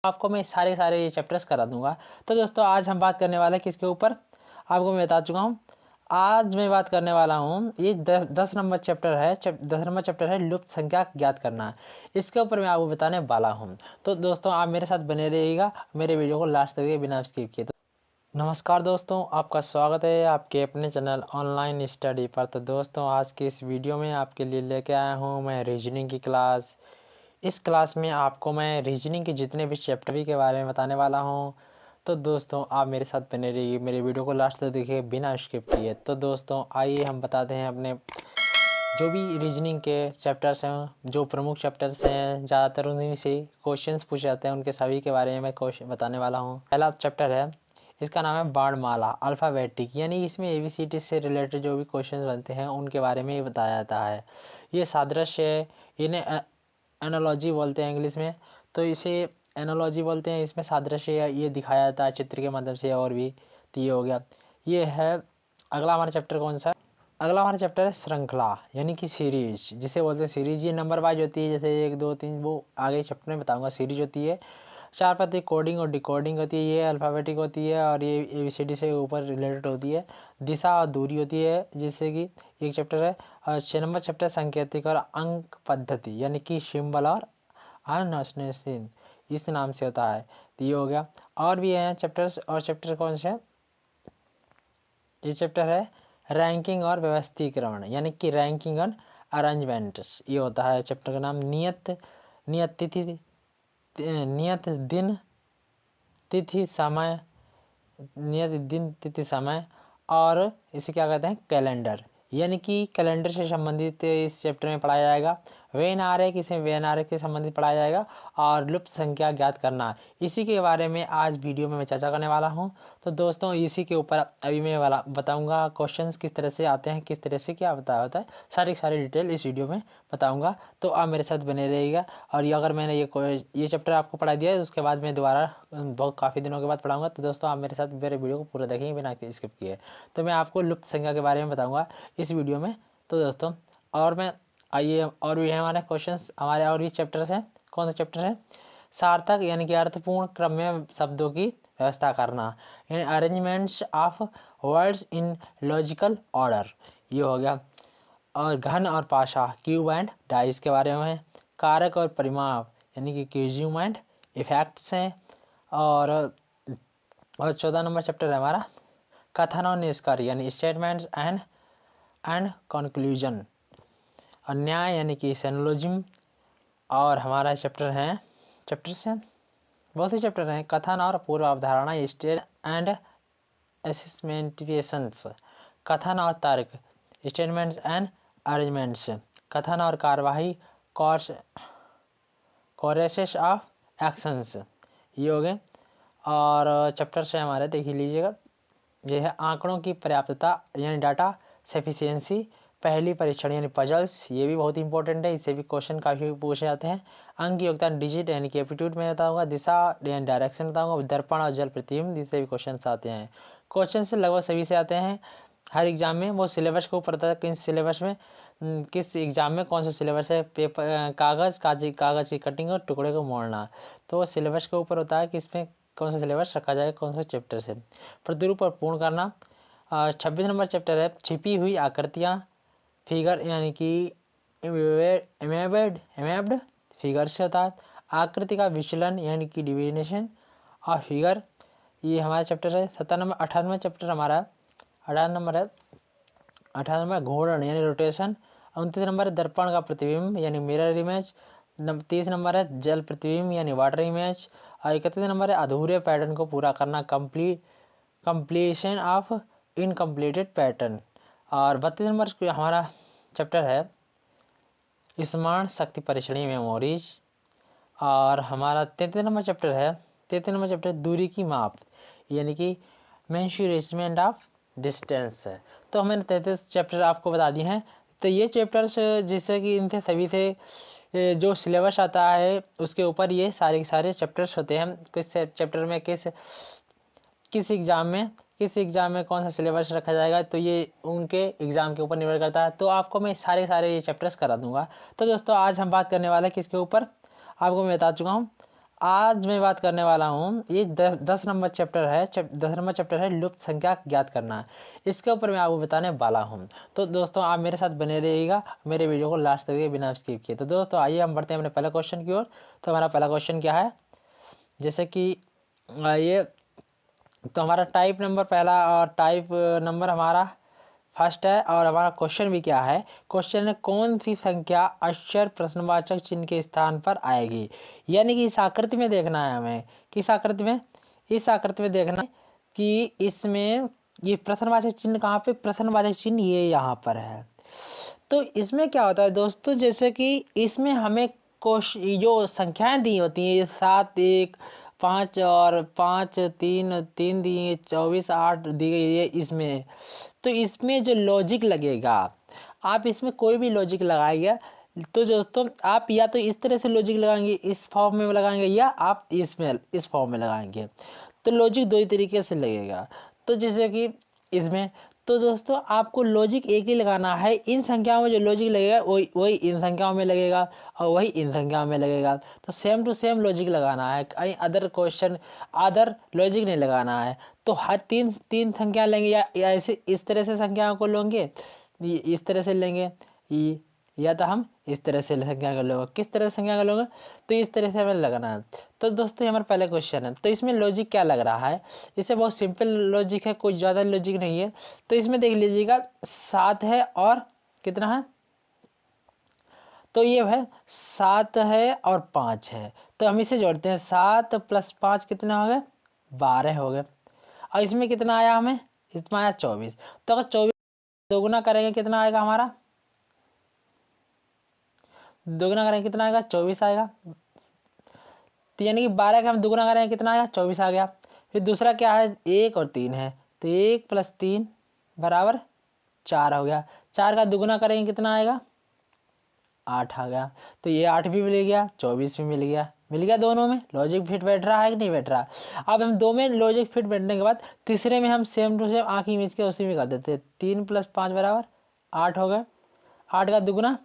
आपको मैं सारे सारे ये चैप्टर्स करा दूंगा। तो दोस्तों आज हम बात करने वाले हैं किसके ऊपर, आपको मैं बता चुका हूँ। आज मैं बात करने वाला हूँ ये 10 नंबर चैप्टर है 10 नंबर चैप्टर है लुप्त संख्या ज्ञात करना। इसके ऊपर मैं आपको बताने वाला हूँ। तो दोस्तों आप मेरे साथ बने रहिएगा, मेरे वीडियो को लास्ट तक बिना स्किप किए। नमस्कार दोस्तों, आपका स्वागत है आपके अपने चैनल ऑनलाइन स्टडी पर। तो दोस्तों आज की इस वीडियो में आपके लिए लेके आया हूँ मैं रीजनिंग की क्लास। इस क्लास में आपको मैं रीजनिंग के जितने भी चैप्टर के बारे में बताने वाला हूँ। तो दोस्तों आप मेरे साथ बने रहिए, मेरे वीडियो को लास्ट तक देखिए बिना स्किप किए। तो दोस्तों आइए हम बताते हैं अपने जो भी रीजनिंग के चैप्टर्स हैं, जो प्रमुख चैप्टर्स हैं, ज़्यादातर उन्हीं से क्वेश्चंस पूछे जाते हैं, उनके सभी के बारे में मैं क्वेश्चन बताने वाला हूँ। पहला चैप्टर है, इसका नाम है वर्णमाला अल्फ़ाबेटिक, यानी इसमें ABCD से रिलेटेड जो भी क्वेश्चंस बनते हैं उनके बारे में बताया जाता है। ये सादृश्य, इन्हें एनालॉजी बोलते हैं इंग्लिश में, तो इसे एनालॉजी बोलते हैं। इसमें सादृश्य ये दिखाया जाता है चित्र के माध्यम से, और भी। तो ये हो गया, ये है। अगला हमारा चैप्टर कौन सा? अगला हमारा चैप्टर है श्रृंखला, यानी कि सीरीज, जिसे बोलते हैं सीरीज। ये नंबर वाइज होती है, जैसे 1 2 3, वो आगे चैप्टर में बताऊंगा। सीरीज होती है 4 पत्ती, कोडिंग और डिकोडिंग होती है, ये अल्फ़ाबेटिक होती है, और ये ABCD से ऊपर रिलेटेड होती है। दिशा और दूरी होती है, जिससे कि एक चैप्टर है। और 6 नंबर चैप्टर सांकेतिक और अंक पद्धति, यानी कि सिंबल और अननेसेसरी, इस नाम से होता है। तो ये हो गया। और भी हैं चैप्टर्स, और चैप्टर कौन से? ये चैप्टर है रैंकिंग और व्यवस्थीकरण, यानी कि रैंकिंग और अरेंजमेंट्स, ये होता है चैप्टर का नाम। नियत नियत तिथि, नियत दिन तिथि समय, नियत दिन तिथि समय, और इसे क्या कहते हैं? कैलेंडर, यानी कि कैलेंडर से संबंधित इस चैप्टर में पढ़ाया जाएगा। वेन आरेख, इसे वेन आरेख से संबंधित पढ़ाया जाएगा। और लुप्त संख्या ज्ञात करना, इसी के बारे में आज वीडियो में मैं चर्चा करने वाला हूं। तो दोस्तों इसी के ऊपर अभी मैं वाला बताऊंगा क्वेश्चंस किस तरह से आते हैं, किस तरह से क्या बताया होता है, सारी डिटेल इस वीडियो में बताऊंगा। तो आप मेरे साथ बने रहिएगा। और ये अगर मैंने ये चैप्टर आपको पढ़ा दिया है, उसके बाद मैं दोबारा बहुत काफ़ी दिनों के बाद पढ़ाऊंगा। तो दोस्तों आप मेरे साथ मेरे वीडियो को पूरा देखेंगे बिना स्किप किए। तो मैं आपको लुप्त संख्या के बारे में बताऊंगा इस वीडियो में। तो दोस्तों और मैं आइए, और भी है हमारे क्वेश्चंस, हमारे और भी चैप्टर्स हैं। कौन सा चैप्टर है? सार्थक, यानी कि अर्थपूर्ण क्रम में शब्दों की व्यवस्था करना, यानी arrangements of words in logical order, ये हो गया। और घन और पाशा, क्यूब एंड डाइस के बारे में है। कारक और परिमाप, यानी कि क्यूजियम एंड इफेक्ट्स हैं। और 14 नंबर चैप्टर है हमारा कथन और निष्कर्ष, यानी स्टेटमेंट्स एंड कंक्लूजन। और न्याय, यानी कि सेनोलॉजिज्म। और हमारा चैप्टर है, चैप्टर्स हैं बहुत से चैप्टर हैं। कथन और पूर्व अवधारणा, स्टेट एंड असेसमेंटिफिकेशंस। कथन और तर्क, स्टेटमेंट्स एंड अरेंजमेंट्स। कथन और कार्यवाही, कोरेसेस ऑफ एक्शंस, ये हो गए। और चैप्टर से हमारे देख ही लीजिएगा, यह है आंकड़ों की पर्याप्तता, यानी डाटा सफिशिएंसी। पहली परीक्षण, यानी पजल्स, ये भी बहुत इंपॉर्टेंट है, इससे भी क्वेश्चन काफ़ी पूछे जाते हैं। अंक योगदान डिजिट, यानी कि एप्टीट्यूड में बताऊंगा। दिशा यानी डायरेक्शन बताऊंगा। दर्पण और जल प्रतिबिंब, जिससे भी क्वेश्चन आते हैं। क्वेश्चन से लगभग सभी से आते हैं हर एग्जाम में। वो सिलेबस को पता है किस सिलेबस में, किस एग्जाम में कौन सा सिलेबस है। पेपर कागज़ की कटिंग और टुकड़े को मोड़ना, तो वो सिलेबस के ऊपर होता है कि इसमें कौन सा सिलेबस रखा जाए, कौन सा चैप्टर से। प्रतिरूप और पूर्ण करना, 26 नंबर चैप्टर है छिपी हुई आकृतियाँ, फिगर, यानी कि एमेब्ड फिगर से होता है। आकृति का विचलन, यानी कि डिविनेशन और फिगर, ये हमारा चैप्टर है। 18 नंबर चैप्टर हमारा 18 नंबर घूर्णन, यानी रोटेशन। 29 नंबर है दर्पण का प्रतिबिंब, यानी मिरर इमेज। 30 नंबर है जल प्रतिबिंब, यानी वाटर इमेज। और 31 नंबर है अधूरे पैटर्न को पूरा करना, कंप्लीशन ऑफ इनकम्प्लीटेड पैटर्न। और 32 नंबर हमारा चैप्टर है स्मरण शक्ति परीक्षणीय मेमोरीज। और हमारा 33 नंबर चैप्टर है, 33 नंबर चैप्टर दूरी की माप, यानी कि मेंशुरेशमेंट ऑफ डिस्टेंस है। तो मैंने 33 चैप्टर आपको बता दिए हैं। तो ये चैप्टर्स जिससे कि इनसे सभी से जो सिलेबस आता है उसके ऊपर ये सारे चैप्टर्स होते हैं। किस चैप्टर में किस एग्ज़ाम में कौन सा सिलेबस रखा जाएगा, तो ये उनके एग्ज़ाम के ऊपर निर्भर करता है। तो आपको मैं सारे ये चैप्टर्स करा दूंगा। तो दोस्तों आज हम बात करने वाले हैं किसके ऊपर, आपको मैं बता चुका हूँ। आज मैं बात करने वाला हूँ, ये 10 नंबर चैप्टर है, 10 नंबर चैप्टर है लुप्त संख्या ज्ञात करना। इसके ऊपर मैं आपको बताने वाला हूँ। तो दोस्तों आप मेरे साथ बने रहिएगा, मेरे वीडियो को लास्ट तक बिना स्किप किए। तो दोस्तों आइए हम बढ़ते हैं अपने पहले क्वेश्चन की ओर। तो हमारा पहला क्वेश्चन क्या है, जैसे कि ये तो हमारा टाइप नंबर पहला और टाइप नंबर हमारा फर्स्ट है। और हमारा क्वेश्चन भी क्या है, क्वेश्चन है कौन सी संख्या अक्षर प्रश्नवाचक चिन्ह के स्थान पर आएगी। यानी कि इस आकृति में देखना है हमें, किस आकृति में, इस आकृति में देखना है कि इसमें ये प्रश्नवाचक चिन्ह कहाँ पे, प्रश्नवाचक चिन्ह ये यहाँ पर है। तो इसमें क्या होता है दोस्तों, जैसे कि इसमें हमें जो संख्याएं दी होती हैं, 7 1 5 और 5 3 3 दी, 24 8 दी गई है इसमें। तो इसमें जो लॉजिक लगेगा, आप इसमें कोई भी लॉजिक लगाइए तो दोस्तों आप या तो इस तरह से लॉजिक लगाएंगे, इस फॉर्म में लगाएंगे, या आप इसमें इस फॉर्म में लगाएंगे। तो लॉजिक दो ही तरीके से लगेगा। तो जैसे कि इसमें, तो दोस्तों आपको लॉजिक एक ही लगाना है। इन संख्याओं में जो लॉजिक लगेगा वही इन संख्याओं में लगेगा और वही इन संख्याओं में लगेगा। तो सेम टू सेम लॉजिक लगाना है, कहीं अदर क्वेश्चन अदर लॉजिक नहीं लगाना है। तो हर तीन संख्या लेंगे, या ऐसे इस तरह से संख्याओं को लेंगे, इस तरह से लेंगे, या तो हम इस तरह से संख्या का लोगे, किस तरह से संख्या का लोगे, तो इस तरह से हमें लगाना है। तो दोस्तों हमारा पहला क्वेश्चन है, तो इसमें लॉजिक क्या लग रहा है, इसे बहुत सिंपल लॉजिक है, कोई ज़्यादा लॉजिक नहीं है। तो इसमें देख लीजिएगा 7 है और कितना है, तो ये है 7 है और 5 है। तो हम इसे जोड़ते हैं, 7 + 5 कितना हो गए, 12 हो गए। और इसमें कितना आया हमें, इसमें आया 24। तो अगर 24 दोगुना करेंगे कितना आएगा हमारा, दोगुना करेंगे कितना आएगा, 24 आएगा। तो यानी कि 12 का हम दोगुना करेंगे कितना आएगा, 24 आ गया। फिर दूसरा क्या है, 1 और 3 है, तो 1 + 3 बराबर 4 हो गया। 4 का दोगुना करेंगे कितना आएगा, 8 आ गया। तो ये 8 भी मिल गया, 24 भी मिल गया, दोनों में लॉजिक फिट बैठ रहा है कि नहीं बैठ रहा। अब हम दो में लॉजिक फिट बैठने के बाद तीसरे में हम सेम टू सेम आँख मीच के उसी में कर देते हैं। 3 + 5 बराबर 8 हो गए, 8 का दुगुना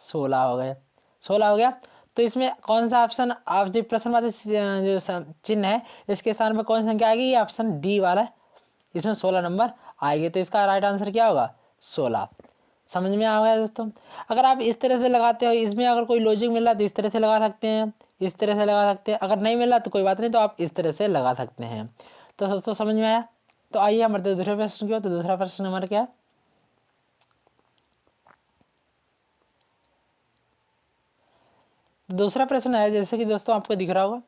16 हो गए, 16 हो गया। तो इसमें कौन सा ऑप्शन, आप जो प्रश्नवाचक जो चिन्ह है इसके स्थान पर कौन सी संख्या आएगी, ये ऑप्शन डी वाला है, इसमें 16 नंबर आएगी। तो इसका राइट आंसर क्या होगा, 16। समझ में आ गया दोस्तों। अगर आप इस तरह से लगाते हो, इसमें अगर कोई लॉजिक मिल रहा है तो इस तरह से लगा सकते हैं, इस तरह से लगा सकते हैं। अगर नहीं मिल रहा तो कोई बात नहीं, तो आप इस तरह से लगा सकते हैं। तो दोस्तों समझ में आया। तो आइए हम बढ़ते दूसरे प्रश्न की ओर। तो दूसरा प्रश्न हमारा क्या है, दूसरा प्रश्न है जैसे कि दोस्तों आपको दिख रहा होगा।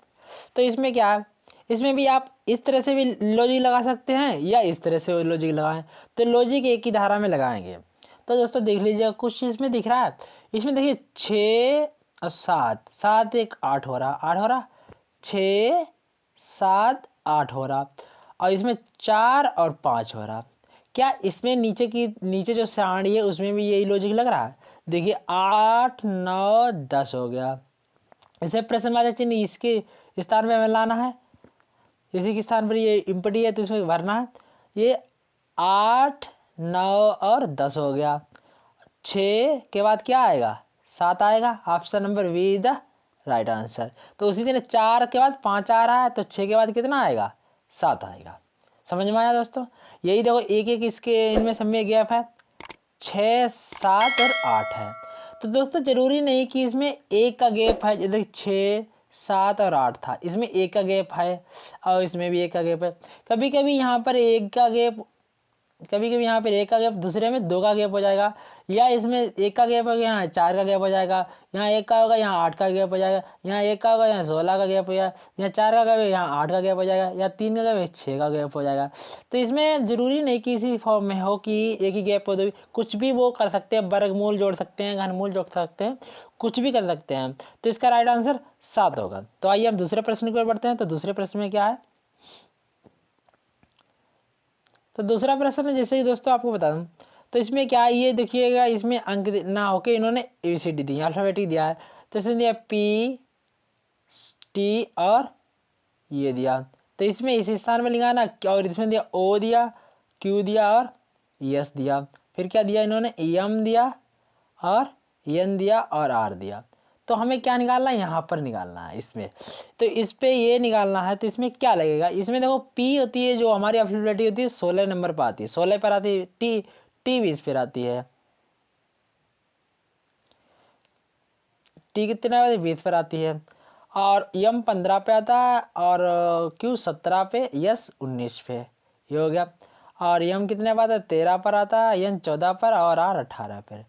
तो इसमें क्या है, इसमें भी आप इस तरह से भी लॉजिक लगा सकते हैं या इस तरह से लॉजिक लगाएं। तो लॉजिक एक ही धारा में लगाएंगे। तो दोस्तों देख लीजिएगा, कुछ इसमें दिख रहा है, इसमें देखिए 6 और 7, 7 1 8 हो रहा, 8 हो रहा, 6 7 8 हो रहा, और इसमें 4 और 5 हो रहा। क्या इसमें नीचे जो सारणी है उसमें भी यही लॉजिक लग रहा है। देखिए 8 9 10 हो गया। इसे प्रश्नवाचक चिन्ह इसके स्थान में हमें लाना है, इसी के स्थान पर ये इम्पटी है तो इसमें भरना है। ये 8 9 और 10 हो गया। 6 के बाद क्या आएगा, 7 आएगा। Option number be the right answer. तो उसी तरह 4 के बाद 5 आ रहा है, तो 6 के बाद कितना आएगा, 7 आएगा। समझ में आया दोस्तों। यही देखो एक एक इसके इनमें सब में गैप है, 6 7 और 8 है। तो दोस्तों जरूरी नहीं कि इसमें एक का गैप है, जैसे 6 7 और 8 था, इसमें एक का गैप है और इसमें भी एक का गैप है। कभी कभी यहाँ पर एक का गैप, कभी कभी यहाँ पर एक का गैप दूसरे में 2 का गैप हो जाएगा, या इसमें एक का गैप होगा यहाँ 4 का गैप हो जाएगा, यहाँ एक का होगा यहाँ 8 का गैप हो जाएगा, यहाँ एक का होगा यहाँ 16 का गैप हो जाएगा, यहाँ 4 का गैप यहाँ 8 का गैप हो जाएगा, या 3 का गैप 6 का गैप हो जाएगा। तो इसमें ज़रूरी नहीं कि इसी फॉर्म में हो कि एक ही गैप हो, दो कुछ भी वो कर सकते हैं, वर्गमूल जोड़ सकते हैं, घनमूल जोड़ सकते हैं, कुछ भी कर सकते हैं। तो इसका राइट आंसर 7 होगा। तो आइए हम दूसरे प्रश्न की ओर बढ़ते हैं। तो दूसरे प्रश्न में क्या है, तो दूसरा प्रश्न है जैसे कि दोस्तों आपको बता दूं, तो इसमें क्या है, ये देखिएगा इसमें अंक ना होके इन्होंने ABCD दी, अल्फ़ाबेटिक दिया है। तो इसमें दिया P T और ये दिया, तो इसमें इस स्थान में लिखा, और इसमें दिया O दिया, Q दिया और S दिया। फिर क्या दिया इन्होंने, M दिया और N दिया और R दिया। तो हमें क्या निकालना है, यहाँ पर निकालना है इसमें। तो इस पे ये निकालना है, तो इसमें क्या लगेगा, इसमें देखो पी होती है जो हमारी अवेलेबिलिटी होती है 16 नंबर पर आती है, 16 पर आती है, टी 20 पर आती है, टी कितना है 20 पर आती है, और यम 15 पे आता है, और क्यू 17 पे, यस 19 पे, ये हो गया। और यम कितने पर आता है 13 पर आता है, यन 14 पर, और आर 18 पर।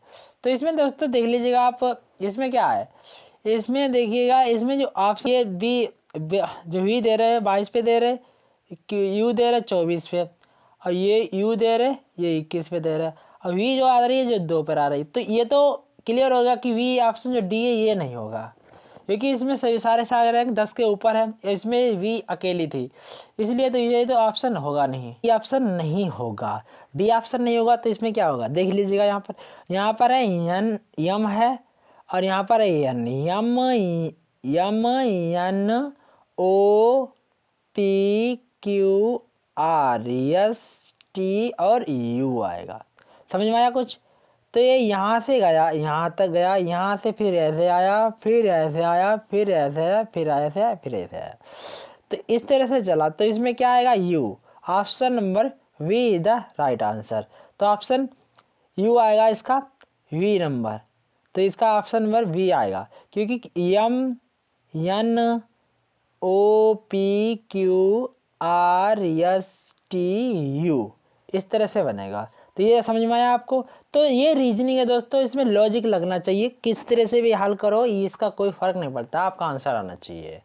तो इसमें दोस्तों देख लीजिएगा आप, इसमें क्या है, इसमें देखिएगा, इसमें जो ऑप्शन ये बी जो वी दे रहे हैं 22 पे दे रहे, यू दे रहे 24 पे, और ये यू दे रहे ये 21 पे दे रहे, और वी जो आ रही है जो 2 पर आ रही है। तो ये तो क्लियर होगा कि वी ऑप्शन जो डी है ये नहीं होगा, क्योंकि इसमें सभी सारे रैंक 10 के ऊपर है, इसमें वी अकेली थी, इसलिए तो ये तो ऑप्शन होगा नहीं, ये ऑप्शन नहीं होगा, डी ऑप्शन नहीं होगा। तो इसमें क्या होगा देख लीजिएगा, यहाँ पर है यन, यम है, और यहाँ पर है N, M N O P Q R S T और यू आएगा, समझ में आया कुछ। तो ये यहाँ से गया यहाँ तक गया, यहाँ से फिर ऐसे आया, फिर ऐसे आया, फिर ऐसे आया, फिर ऐसे आया, फिर ऐसे आया, तो इस तरह से चला। तो इसमें क्या आएगा U, option number V is the right answer. तो ऑप्शन यू आएगा इसका वी नंबर, तो इसका ऑप्शन नंबर वी आएगा, क्योंकि M N O P Q R S T U इस तरह से बनेगा। तो ये समझ में आया आपको। तो ये रीजनिंग है दोस्तों, इसमें लॉजिक लगना चाहिए, किस तरह से भी हल करो इसका कोई फर्क नहीं पड़ता, आपका आंसर आना चाहिए।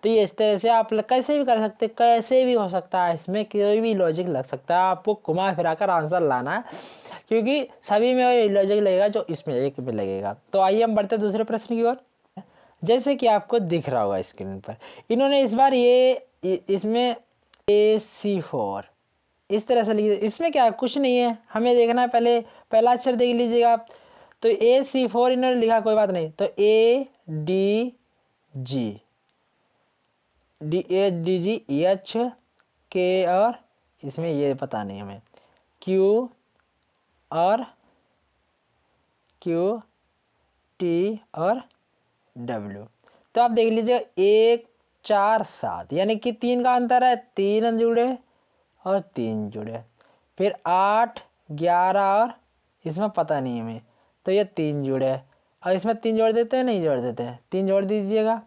तो ये इस तरह से आप कैसे भी कर सकते, कैसे भी हो सकता है, इसमें कोई भी लॉजिक लग सकता है, आपको घुमा फिरा कर आंसर लाना है, क्योंकि सभी में लॉजिक लगेगा जो इसमें एक में लगेगा। तो आइए हम बढ़ते दूसरे प्रश्न की ओर। जैसे कि आपको दिख रहा होगा स्क्रीन पर, इन्होंने इस बार ये इसमें AC4 इस तरह से लिखिए। इसमें क्या है, कुछ नहीं है, हमें देखना है पहले पहला अक्षर देख लीजिएगा आप। तो AC4 इन्होंने लिखा, कोई बात नहीं, तो ADG H K और इसमें ये पता नहीं हमें Q और Q T और W। तो आप देख लीजिए 1 4 7 यानी कि 3 का अंतर है, 3 जुड़े और 3 जुड़े, फिर 8 11 और इसमें पता नहीं हमें, तो ये 3 जुड़े, और इसमें 3 जोड़ देते हैं, नहीं जोड़ देते हैं, 3 जोड़ दीजिएगा,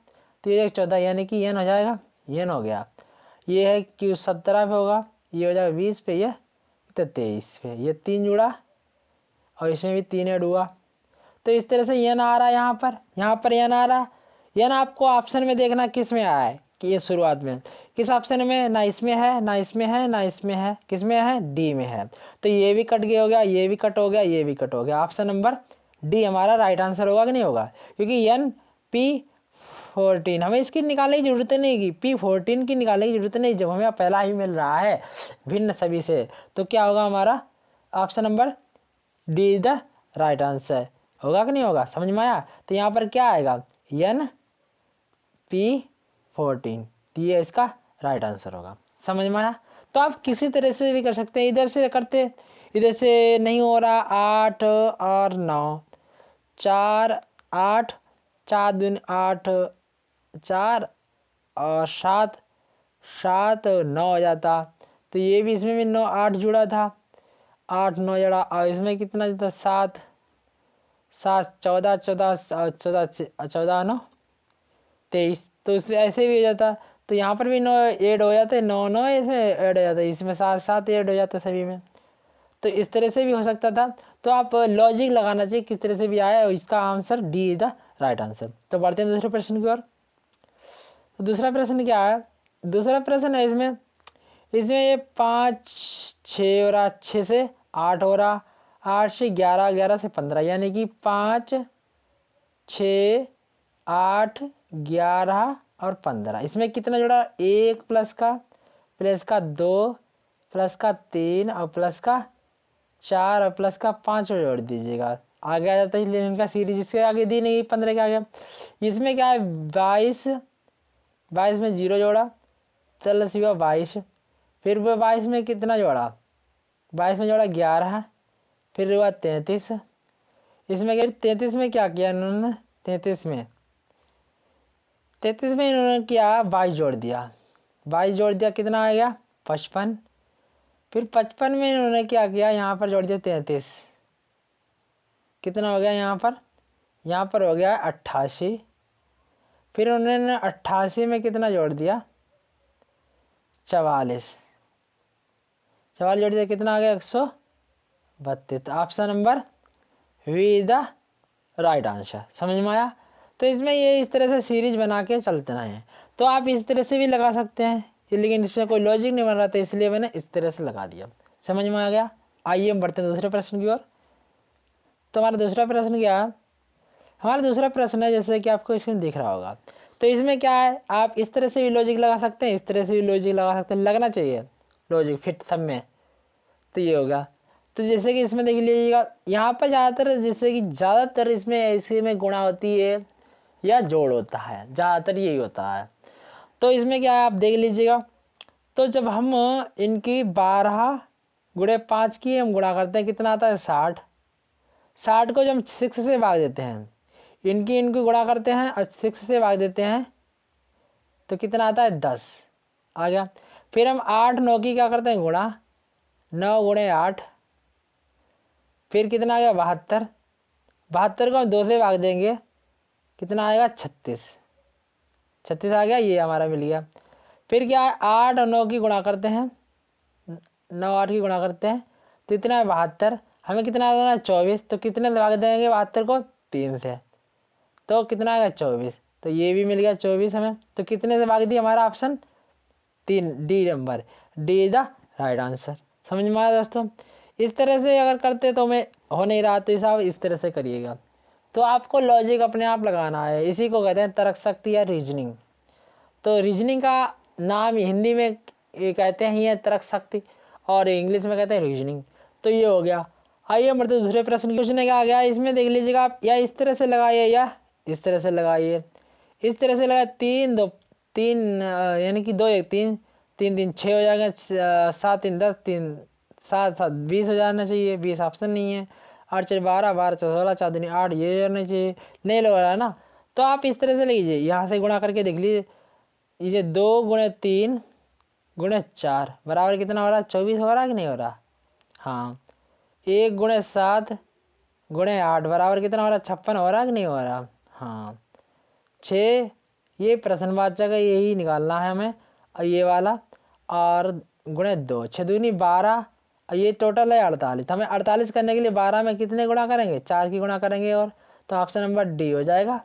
तो ये 14 यानी कि यन हो जाएगा, यन हो गया। ये है Q 17 पे होगा, ये हो जाएगा 20 पे, ये तो 23 पे, ये 3 जुड़ा और इसमें भी 3 ऐड हुआ। तो इस तरह से यन आ रहा है, यहाँ पर यन आ रहा है। यन आपको ऑप्शन में देखना किस में आया है, कि ये शुरुआत में किस ऑप्शन में, ना इसमें है, ना इसमें है, ना इसमें है, किस में है, डी में है। तो ये भी कट गया हो गया, ये भी कट हो गया, ये भी कट हो गया, ऑप्शन नंबर डी हमारा राइट आंसर होगा कि नहीं होगा, क्योंकि P14 हमें इसकी निकालने की जरूरत नहीं, P14 की निकालने की जरूरत नहीं, जब हमें पहला ही मिल रहा है भिन्न सभी से। तो क्या होगा हमारा option number D is the right answer, होगा कि नहीं होगा, समझ में आया। तो यहाँ पर क्या आएगा P14, ये इसका राइट आंसर होगा, समझ में आया। तो आप किसी तरह से भी कर सकते हैं, इधर से करते, इधर से नहीं हो रहा, 8 और 9 4 8 4 दूनी 8 4 और 7 7 9 हो जाता। तो ये भी इसमें भी 9 8 जुड़ा था, 8 9 जुड़ा, और इसमें कितना जुड़ा 7 7 14 14 14 14 9 23, तो इससे ऐसे भी हो जाता। तो यहाँ पर भी 9 ऐड हो जाते, 9 9 इसमें ऐड हो जाता, इसमें 7 7 ऐड हो जाता सभी में। तो इस तरह से भी हो सकता था। तो आप लॉजिक लगाना चाहिए किस तरह से भी आया, और इसका answer D is the right answer. तो बढ़ते हैं दूसरे प्रश्न की ओर। तो दूसरा प्रश्न क्या है, दूसरा प्रश्न है इसमें ये 5 6 हो रहा, 6 से 8 हो रहा, 8 से 11 11 से 15, यानी कि 5 6 8 11 और 15, इसमें कितना जुड़ा, 1 प्लस का 2 प्लस का 3 और प्लस का 4 और प्लस का 5 जोड़ दीजिएगा, आगे आ जाता है इनका सीरीज, इसके आगे दी नहीं 15 के आगे। इसमें क्या है 22 में 0 जोड़ा, चल हुआ 22, फिर वो 22 में कितना जोड़ा, 22 में जोड़ा 11, फिर हुआ 33, इसमें 33 में क्या किया इन्होंने, 33 में 33 में इन्होंने क्या 22 जोड़ दिया, 22 जोड़ दिया, कितना आ गया 55। फिर 55 में इन्होंने क्या किया, यहाँ पर जोड़ दिया 33, कितना हो गया यहाँ पर हो गया 88। फिर उन्होंने 88 में कितना जोड़ दिया 44, 44 जोड़ दिया, कितना आ गया 132। तो option number V the right answer. समझ में आया? तो इसमें ये इस तरह से सीरीज बना के चलते हैं। तो आप इस तरह से भी लगा सकते हैं, लेकिन इसमें कोई लॉजिक नहीं बन रहा था, इसलिए मैंने इस तरह से लगा दिया। समझ में आ गया? आइए हम बढ़ते हैं दूसरे प्रश्न की ओर। तो हमारा दूसरा प्रश्न क्या है? हमारा दूसरा प्रश्न है, जैसे कि आपको इसमें दिख रहा होगा, तो इसमें क्या है, आप इस तरह से भी लॉजिक लगा सकते हैं, इस तरह से भी लॉजिक लगा सकते हैं, लगना चाहिए लॉजिक फिट सब में। तो ये होगा, तो जैसे कि इसमें देख लीजिएगा, यहाँ पर ज़्यादातर जैसे कि ज़्यादातर इसमें ऐसे में गुणा होती है या जोड़ होता है, ज़्यादातर यही होता है। तो इसमें क्या है आप देख लीजिएगा, तो जब हम इनकी 12 गुणे 5 की हम गुणा करते हैं, कितना आता है 60। 60 को जब हम 6 से भाग देते हैं, इनकी गुणा करते हैं और 6 से भाग देते हैं, तो कितना आता है 10 आ गया। फिर हम 8 9 की क्या करते हैं गुणा, 9 गुणे 8, फिर कितना आ गया 72। 72 को हम 2 से भाग देंगे, कितना आएगा 36, 36 आ गया, ये हमारा मिल गया। फिर क्या है 8 और 9 की गुणा करते हैं, 9 8 की गुणा करते हैं, तो इतना है 72। हमें कितना आना है 24, तो कितने से भाग देंगे 72 को 3 से, तो कितना आएगा 24। तो ये भी मिल गया 24 हमें। तो कितने से भाग दिया, हमारा option 3 D number, D is the right answer. समझ में आया दोस्तों? इस तरह से अगर करते तो मैं हो नहीं रहा, तो हिसाब इस तरह से करिएगा। तो आपको लॉजिक अपने आप लगाना है, इसी को कहते हैं तर्क शक्ति या रीजनिंग। तो रीजनिंग का नाम हिंदी में ये कहते हैं ये तर्क शक्ति, और इंग्लिश में कहते हैं रीजनिंग। तो ये हो गया। आइए बढ़ते दूसरे प्रश्न पूछने क्या आ गया, इसमें देख लीजिएगा आप, या इस तरह से लगाइए या इस तरह से लगाइए। इस तरह से लगाए 3 2 3 यानी कि 2 1 3 3 3 6 हो जाएगा, 7 3 10 3 7 7 20 हो जाना चाहिए, 20 ऑप्शन नहीं है। 8 4 12 12 16 4 दूनी 8, ये होना चाहिए, नहीं लग रहा है ना। तो आप इस तरह से लीजिए, यहाँ से गुणा करके देख लीजिए, ये 2 गुणे 3 गुणे 4 बराबर कितना हो रहा है 24 हो रहा है कि नहीं हो रहा? हाँ। 1 गुणे 7 गुणे 8 बराबर कितना हो रहा है 56 हो रहा है कि नहीं हो रहा? हाँ। 6 ये प्रश्नवाचक है, यही निकालना है हमें, और ये वाला, और गुणे 2 6 दूनी 12, और ये टोटल है 48। हमें 48 करने के लिए 12 में कितने गुणा करेंगे, 4 की गुणा करेंगे, और तो ऑप्शन नंबर डी हो जाएगा।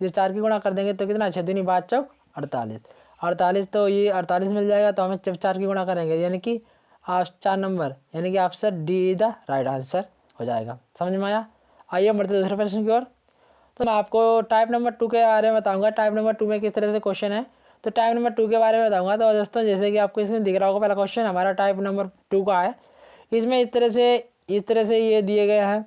ये 4 की गुणा कर देंगे तो कितना 6 दूनी 5 चौक 48, 48, तो ये 48 मिल जाएगा। तो हमें जब 4 की गुणा करेंगे, यानी कि 4 नंबर, यानी कि option D the right answer हो जाएगा। समझ में आया? आइए बढ़ते दूसरे प्रश्न की ओर। तो मैं आपको टाइप नंबर 2 के बारे में बताऊंगा, टाइप नंबर 2 में किस तरह से क्वेश्चन है। तो टाइप नंबर 2 के बारे में बताऊंगा। तो दोस्तों जैसे कि आपको इसमें दिख रहा होगा, पहला क्वेश्चन हमारा टाइप नंबर 2 का है। इसमें इस तरह से ये दिए गए हैं।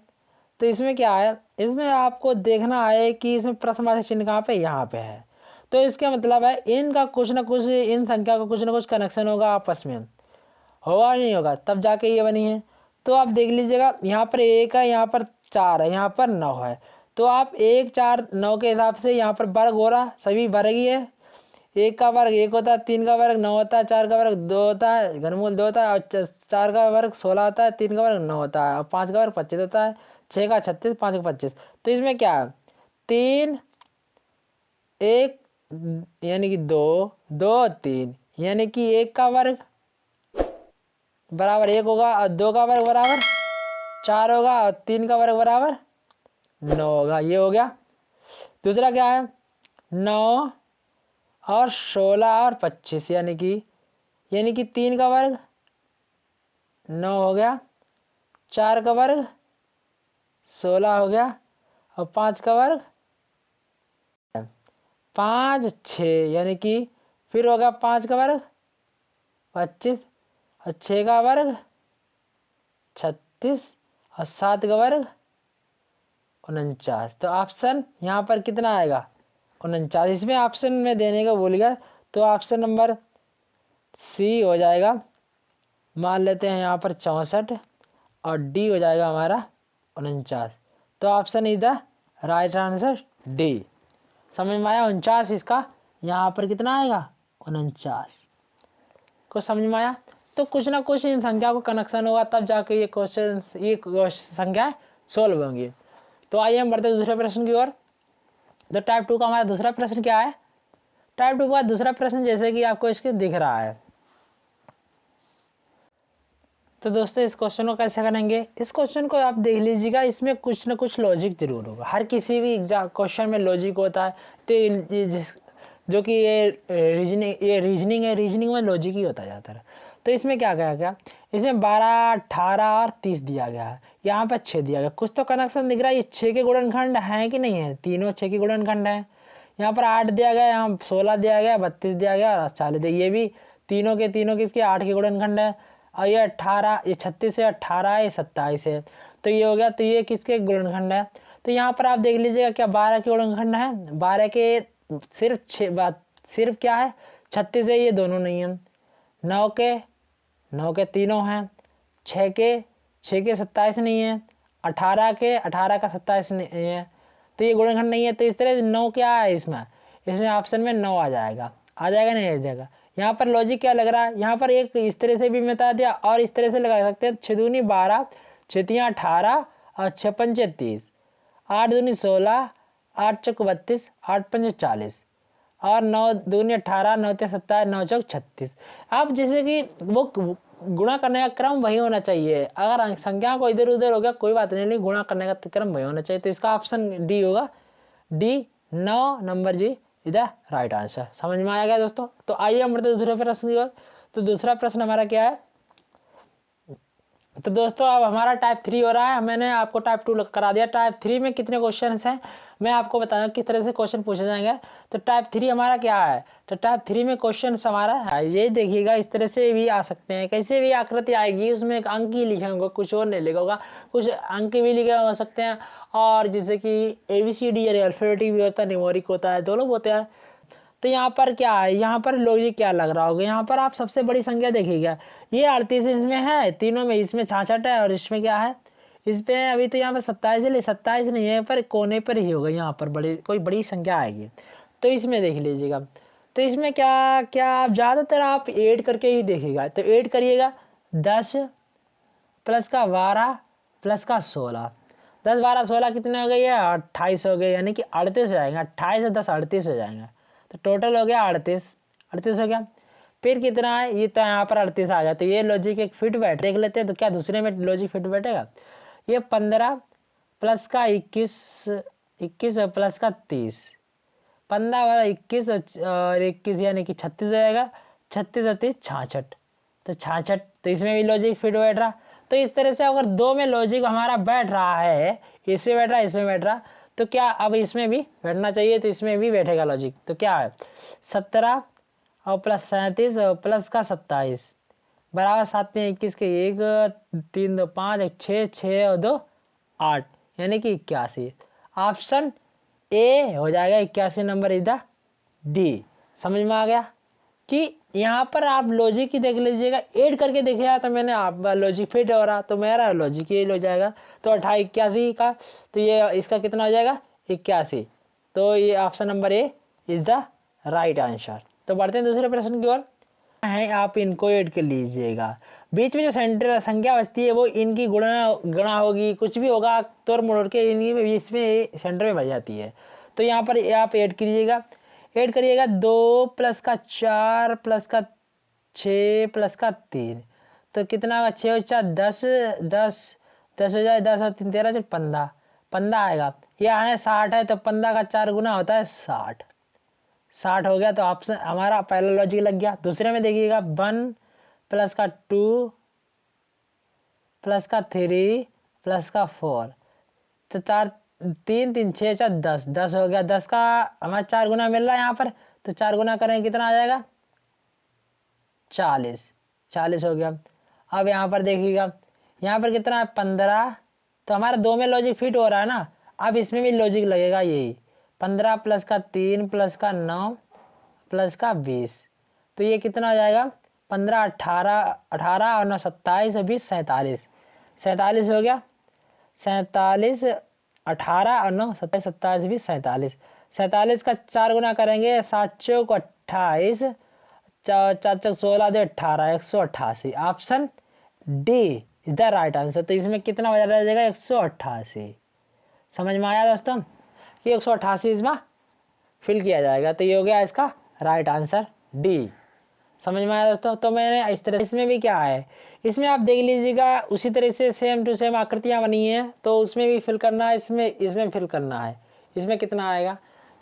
तो इसमें क्या है, इसमें आपको देखना है कि इसमें प्रश्नवाचक चिन्ह कहाँ पे, यहाँ पे है। तो इसका मतलब है इनका कुछ ना कुछ, इन संख्या का कुछ ना कुछ कनेक्शन होगा आपस में, होगा नहीं होगा, तब जाके ये बनी है। तो आप देख लीजिएगा, यहाँ पर 1 है, यहाँ पर 4 है, यहाँ पर 9 है। तो आप 1 4 9 के हिसाब से यहाँ पर वर्ग हो रहा, सभी वर्ग ही है। 1 का वर्ग 1 होता है, 3 का वर्ग 9 होता है, 4 का वर्ग 2 होता है, घनमूल 2 होता है, और 4 का वर्ग 16 होता है, 3 का वर्ग 9 होता है, और 5 का वर्ग 25 होता है, 6 का 36, 5 का 25। तो इसमें क्या है 3 1 यानी कि 2 2 3, यानी कि 1 का वर्ग बराबर 1 होगा, और 2 का वर्ग बराबर 4 होगा, और 3 का वर्ग बराबर 9 होगा। ये हो गया। दूसरा क्या है 9 और 16 और 25, यानी कि 3 का वर्ग 9 हो गया, 4 का वर्ग 16 हो गया, और 5 का वर्ग 5 6, यानी कि फिर होगा 5 का वर्ग 25, और 6 का वर्ग 36, और 7 का वर्ग 49। तो ऑप्शन यहाँ पर कितना आएगा 49। इसमें ऑप्शन में देने का भूल गया, तो ऑप्शन नंबर सी हो जाएगा। मान लेते हैं यहाँ पर 64, और डी हो जाएगा हमारा 49। तो option is the right answer D. समझ में आया? 49 इसका यहाँ पर कितना आएगा 49 को समझ में आया? तो कुछ ना कुछ इन संख्या को कनेक्शन होगा तब जाके ये क्वेश्चन ये संख्या सोल्व होंगी। तो आइए हम बढ़ते दूसरे प्रश्न की ओर। तो टाइप 2 का हमारा दूसरा प्रश्न क्या है? टाइप 2 का दूसरा प्रश्न जैसे कि आपको इसके दिख रहा है। तो दोस्तों इस क्वेश्चन को कैसे करेंगे? इस क्वेश्चन को आप देख लीजिएगा, इसमें कुछ ना कुछ लॉजिक जरूर होगा। हर किसी भी क्वेश्चन में लॉजिक होता है। तो जो कि ये रीजनिंग है, रीजनिंग में लॉजिक ही होता जाता है। तो इसमें क्या कहा गया? इसमें 12, 18 और 30 दिया गया है। यहाँ पर 6 दिया गया। कुछ तो कनेक्शन दिख रहा है। ये 6 के गुणनखंड हैं कि नहीं है? तीनों 6 के गुणनखंड हैं। यहाँ पर 8 दिया गया, यहाँ 16 दिया गया, 32 दिया गया और 40 दिया। ये भी तीनों के इसके 8 के गुणनखंड है। और ये 18, ये 36 है, 18 है, 27 है। तो ये हो गया। तो ये किसके गुणनखंड है? तो यहाँ पर आप देख लीजिएगा क्या 12 के गुणनखंड है? 12 के सिर्फ क्या है 36 है, ये दोनों नहीं है। 9 के तीनों हैं। 6 के 27 नहीं है। 18 का 27 नहीं है। तो ये गुणनखंड नहीं है। तो इस तरह से 9 क्या है इसमें ऑप्शन में 9 आ जाएगा नहीं आ जाएगा। यहाँ पर लॉजिक क्या लग रहा है? यहाँ पर एक इस तरह से भी बता दिया और इस तरह से लगा सकते हैं। 6 दूनी 12, 6 तियां 18 और 6 पंचे 30, 8 दूनी 16, 8 चौक 32, 8 पंचे 40 और 9 दूनी 18, 9 तियां 27, 9 चौक 36। अब जैसे कि वो गुणा करने का क्रम वही होना चाहिए। अगर संख्या को इधर उधर हो गया कोई बात नहीं, लेकिन गुणा करने का क्रम वही होना चाहिए। तो इसका ऑप्शन डी होगा। डी 9 नंबर जी इधर राइट आंसर। समझ में आया गया दोस्तों? तो आइए हम बढ़ते दूसरे प्रश्न की ओर। तो दूसरा प्रश्न हमारा क्या है? तो दोस्तों अब हमारा टाइप 3 हो रहा है। मैंने आपको टाइप 2 करा दिया। टाइप 3 में कितने क्वेश्चन हैं मैं आपको बताऊंगा किस तरह से क्वेश्चन पूछे जाएंगे। तो टाइप 3 हमारा क्या है? तो टाइप 3 में क्वेश्चन हमारा है, ये देखिएगा, इस तरह से भी आ सकते हैं। कैसे भी आकृति आएगी, उसमें एक अंक ही लिखे होंगे, कुछ और नहीं लिखा होगा। कुछ अंक भी लिखे हो सकते हैं और जैसे कि ABCD या अल्फाबेटिक भी होता है, न्यूमेरिक होता है, दोनों होते हैं। तो यहाँ पर क्या है? यहाँ पर लॉजिक क्या लग रहा होगा? यहाँ पर आप सबसे बड़ी संख्या देखिएगा, ये 38 इसमें है तीनों में। इसमें 66 है और इसमें क्या है? इस पे अभी तो यहाँ पर 27 है, 27 नहीं है, पर कोने पर ही होगा। यहाँ पर कोई बड़ी संख्या आएगी। तो इसमें देख लीजिएगा। तो इसमें क्या क्या आप ज़्यादातर आप ऐड करके ही देखिएगा। तो ऐड करिएगा 10 प्लस का 12 प्लस का 16। 10, 12, 16 कितने हो गए? 28 हो गए, यानी कि 38 हो जाएगा। 28 से 10 38 हो जाएगा। तो टोटल हो गया 38 हो गया। फिर कितना है? ये तो यहाँ पर 38 आ गया। तो ये लॉजिक एक फिट बैठ देख लेते हैं। तो क्या दूसरे में लॉजिक फिट बैठेगा? ये 15 प्लस का 21 प्लस का 30, 15 वाला 21 और 21 यानी कि 36 हो जाएगा। 36 और 30 66। तो 66। तो इसमें भी लॉजिक फिट बैठ रहा। तो इस तरह से अगर दो में लॉजिक हमारा बैठ रहा है, इसमें बैठ रहा है, इसमें बैठ रहा, तो क्या अब इसमें भी बैठना चाहिए? तो इसमें भी बैठेगा लॉजिक। तो क्या है? 17 और प्लस 37 और प्लस का 27 बराबर 7 में 21 के 1 3 2 5 6 6 और 2 8 यानी कि 81। ऑप्शन ए हो जाएगा 81 नंबर इधर डी। समझ में आ गया कि यहाँ पर आप लॉजिक ही देख लीजिएगा, ऐड करके देखिएगा। तो मैंने आप लॉजिक फिट हो रहा, तो मेरा लॉजिक ये हो जाएगा। तो 81 का, तो ये इसका कितना हो जाएगा? 81। तो ये option number A is the right answer. तो बढ़ते हैं दूसरे प्रश्न की ओर। है आप इनको ऐड कर लीजिएगा। बीच में जो सेंटर संख्या बचती है वो इनकी गुणा होगी, कुछ भी होगा, तोड़ मोड़ के इनकी इसमें सेंटर में बच जाती है। तो यहाँ पर आप ऐड कीजिएगा। ऐड करिएगा 2 प्लस का 4 प्लस का 6 प्लस का 3। तो कितना होगा? 6 और 4 10 10 हो जाए। 10 और 3 13 15 15 आएगा। यह है 60 है, तो 15 का 4 गुना होता है 60 हो गया। तो ऑप्शन हमारा पहला लॉजिक लग गया। दूसरे में देखिएगा 1 प्लस का 2 प्लस का 3 प्लस का 4। तो 4 3 3 6 4 10 10 हो गया। 10 का हमारा 4 गुना मिल रहा है यहाँ पर। तो 4 गुना करेंगे कितना आ जाएगा? 40 हो गया। अब यहाँ पर देखिएगा, यहाँ पर कितना है? 15। तो हमारा दो में लॉजिक फिट हो रहा है ना। अब इसमें भी लॉजिक लगेगा यही। 15 प्लस का 3 प्लस का 9 प्लस का 20। तो ये कितना हो जाएगा? 15 18 और 9 27 और 20 47 हो गया। 47 18 और 9 27 27 20 47। 47 का 4 गुना करेंगे, 7 चौक 28, 4 चौक 16 दे 18, 188। Option D is the right answer. तो इसमें कितना बचा रह जाएगा, 188। समझ में आया दोस्तों कि 188 इसमें फिल किया जाएगा। तो ये हो गया इसका राइट आंसर डी। समझ में आया दोस्तों। तो मैंने इस तरह, इसमें भी क्या है, इसमें आप देख लीजिएगा उसी तरह से सेम टू सेम आकृतियाँ बनी हैं, तो उसमें भी फिल करना है, इसमें फिल करना है। इसमें कितना आएगा,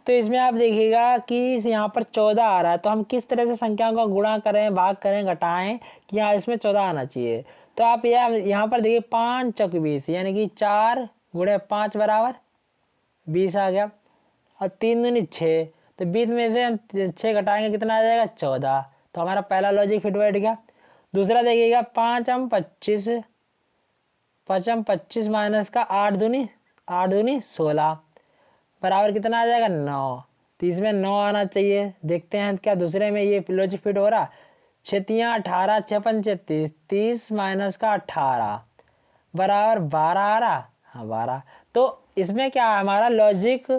तो इसमें आप देखिएगा कि यहाँ पर 14 आ रहा है, तो हम किस तरह से संख्याओं का गुणा करें, भाग करें, घटाएं कि यहाँ इसमें 14 आना चाहिए। तो आप यहाँ पर देखिए 5 चौक 20, यानी कि 4 गुणे 5 बराबर 20 आ गया, और 3 दूनी 6, तो 20 में से हम 6 घटाएंगे, कितना आ जाएगा, 14। तो हमारा पहला लॉजिक फिट बैठ गया। दूसरा देखिएगा 5 हम 25 माइनस का 8 दूनी 16 बराबर कितना आ जाएगा, 9। तो इसमें 9 आना चाहिए। देखते हैं क्या दूसरे में ये लॉजिक फिट हो रहा। 6 तियाँ 18, 6 पंचे 30, 30 माइनस का 18 बराबर 12 आ रहा। हाँ 12। तो इसमें क्या है, हमारा लॉजिक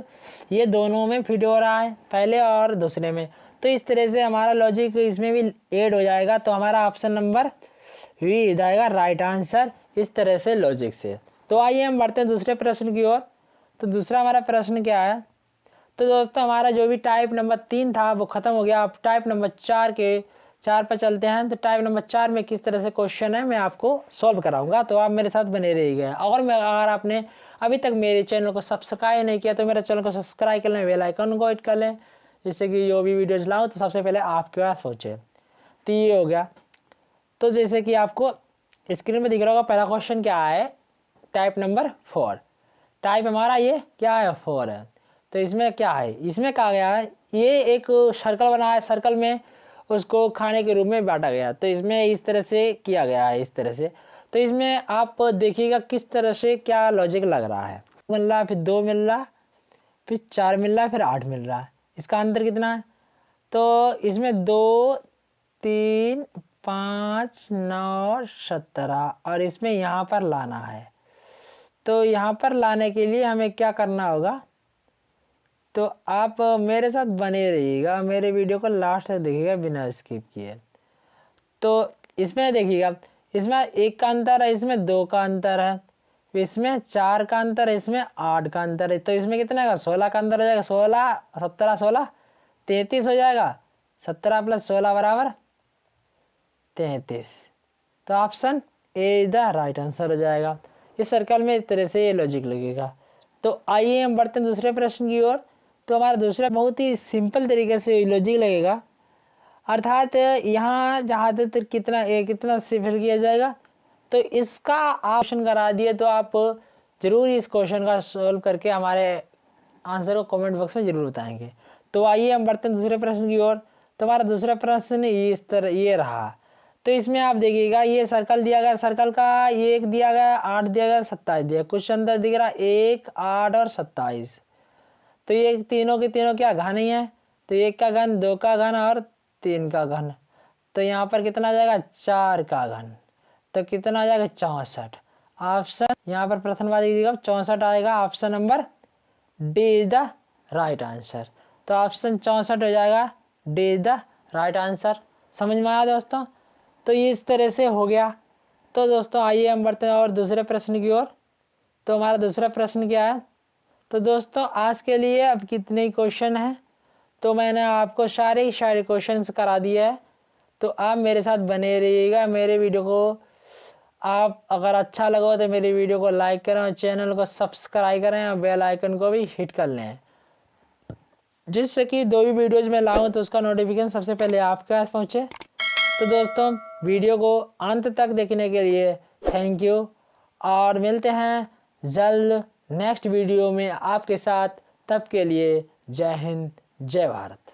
ये दोनों में फिट हो रहा है, पहले और दूसरे में। तो इस तरह से हमारा लॉजिक इसमें भी ऐड हो जाएगा। तो हमारा ऑप्शन नंबर वी हो जाएगा राइट आंसर, इस तरह से लॉजिक से। तो आइए हम बढ़ते हैं दूसरे प्रश्न की ओर। तो दूसरा हमारा प्रश्न क्या है, तो दोस्तों हमारा जो भी टाइप नंबर 3 था वो खत्म हो गया। अब टाइप नंबर 4 पर चलते हैं। तो टाइप नंबर 4 में किस तरह से क्वेश्चन है मैं आपको सॉल्व कराऊंगा, तो आप मेरे साथ बने रहिएगा। और अगर आपने अभी तक मेरे चैनल को सब्सक्राइब नहीं किया तो मेरे चैनल को सब्सक्राइब कर लें, बेल आइकन को हिट कर लें, जिससे कि जो भी वीडियोज लाऊं तो सबसे पहले आपके पास सोचे। तो ये हो गया। तो जैसे कि आपको स्क्रीन में दिख रहा होगा, पहला क्वेश्चन क्या है, टाइप नंबर 4। टाइप हमारा ये क्या है, 4 है। तो इसमें क्या है, इसमें कहा गया है ये एक सर्कल बना है, सर्कल में उसको खाने के रूप में बांटा गया। तो इसमें इस तरह से किया गया है, इस तरह से। तो इसमें आप देखिएगा किस तरह से क्या लॉजिक लग रहा है। मिल रहा है, फिर 2 मिल रहा है, फिर 4 मिल रहा है, फिर 8 मिल रहा है। इसका अंतर कितना है, तो इसमें 2 3 5 9 17, और इसमें यहाँ पर लाना है। तो यहाँ पर लाने के लिए हमें क्या करना होगा, तो आप मेरे साथ बने रहिएगा, मेरे वीडियो को लास्ट तक देखिएगा बिना स्किप किए। तो इसमें देखिएगा, इसमें 1 का अंतर है, इसमें 2 का अंतर है, इसमें 4 का अंतर है, इसमें 8 का अंतर है। तो इसमें कितना का 16 का अंतर हो जाएगा, 16 17 16 33 हो जाएगा। 17 + 16 बराबर 33। तो option A the right answer हो जाएगा। इस सर्कल में इस तरह से ये लॉजिक लगेगा। तो आइए हम बढ़ते हैं दूसरे प्रश्न की ओर। तो हमारा दूसरा बहुत ही सिंपल तरीके से लॉजिक लगेगा, अर्थात यहाँ जहाँ तक कितना से फिल किया जाएगा। तो इसका ऑप्शन करा दिए, तो आप जरूर इस क्वेश्चन का सॉल्व करके हमारे आंसर को कमेंट बॉक्स में जरूर बताएंगे। तो आइए हम बढ़ते हैं दूसरे प्रश्न की ओर। तो हमारा दूसरा प्रश्न इस तरह ये रहा। तो इसमें आप देखिएगा ये सर्कल दिया गया, सर्कल का 1 दिया गया, 8 दिया गया, 27 दिया, कुछ अंदर दिख रहा 1 8 और 27। तो ये तीनों के तीनों क्या घन ही है। तो 1 का घन, 2 का घन और 3 का घन। तो यहाँ पर कितना आ जाएगा, 4 का घन। तो कितना आ जाएगा, 64। ऑप्शन यहाँ पर प्रथम वाली 64 आएगा। Option number D is the right answer. तो ऑप्शन 64 हो जाएगा, D is the right answer. समझ में आया दोस्तों। तो ये इस तरह से हो गया। तो दोस्तों आइए हम बढ़ते हैं और दूसरे प्रश्न की ओर। तो हमारा दूसरा प्रश्न क्या है, तो दोस्तों आज के लिए अब कितने क्वेश्चन हैं, तो मैंने आपको सारे क्वेश्चंस करा दिए हैं। तो आप मेरे साथ बने रहिएगा। मेरे वीडियो को आप अगर अच्छा लगा तो मेरी वीडियो को लाइक करें और चैनल को सब्सक्राइब करें और बेल आइकन को भी हिट कर लें, जिससे कि जो भी वीडियोज में लाऊं तो उसका नोटिफिकेशन सबसे पहले आपके पास पहुंचे। तो दोस्तों वीडियो को अंत तक देखने के लिए थैंक यू, और मिलते हैं जल्द नेक्स्ट वीडियो में आपके साथ। तब के लिए जय हिंद, जय भारत।